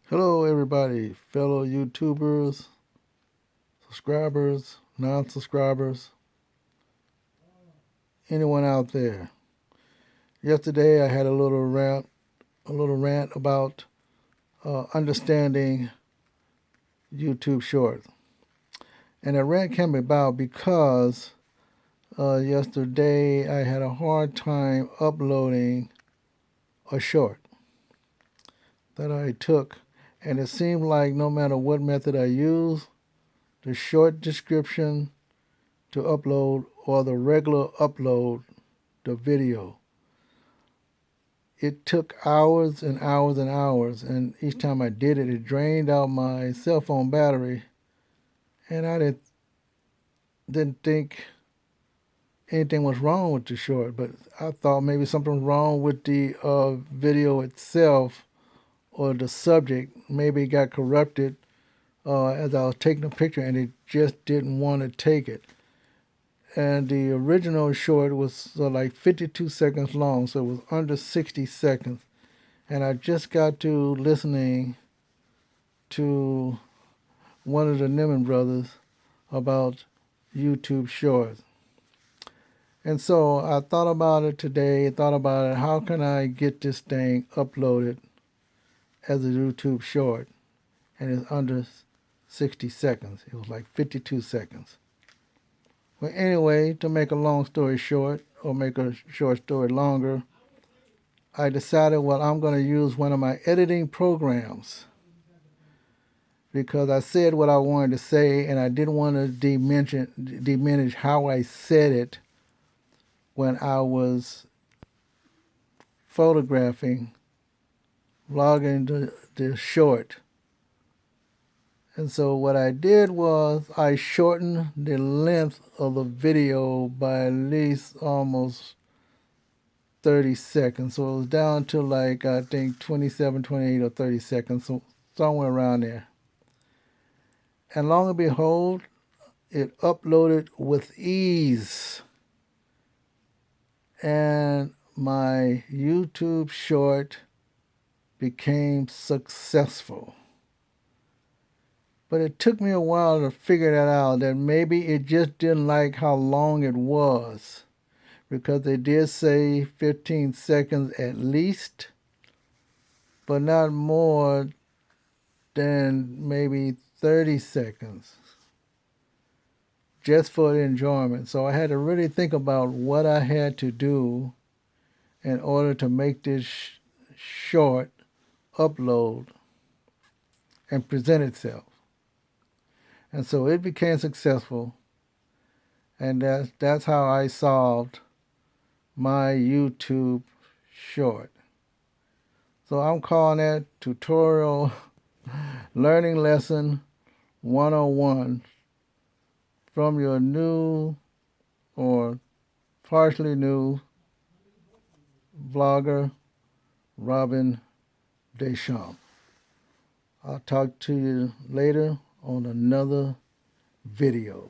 Hello, everybody, fellow YouTubers, subscribers, non subscribers, anyone out there. Yesterday, I had a little rant about understanding YouTube Shorts. And that rant came about because yesterday I had a hard time uploading a short that I took. And it seemed like no matter what method I use, the short description to upload or the regular upload, the video, it took hours and hours and hours. And each time I did it, it drained out my cell phone battery. And I didn't think anything was wrong with the short, but I thought maybe something was wrong with the video itself or the subject. Maybe it got corrupted as I was taking a picture and it just didn't want to take it. And the original short was like 52 seconds long, so it was under 60 seconds. And I just got to listening to one of the Nimmin brothers about YouTube Shorts. And so I thought about it today, thought about it, how can I get this thing uploaded as a YouTube short? And it's under 60 seconds. It was like 52 seconds. Well, anyway, to make a long story short, or make a short story longer, I decided, well, I'm going to use one of my editing programs because I said what I wanted to say and I didn't want to diminish how I said it when I was photographing, vlogging the short. And so what I did was I shortened the length of the video by at least almost 30 seconds. So it was down to like, I think 27, 28, or 30 seconds, so somewhere around there. And long and behold, it uploaded with ease. And my YouTube short became successful. But it took me a while to figure that out, that maybe it just didn't like how long it was, because they did say 15 seconds at least, but not more than maybe 30 seconds, just for the enjoyment. So I had to really think about what I had to do in order to make this short upload and present itself. And so it became successful, and that's how I solved my YouTube short. So I'm calling that tutorial learning lesson 101 from your new or partially new vlogger, Robin Deschamps. I'll talk to you later on another video.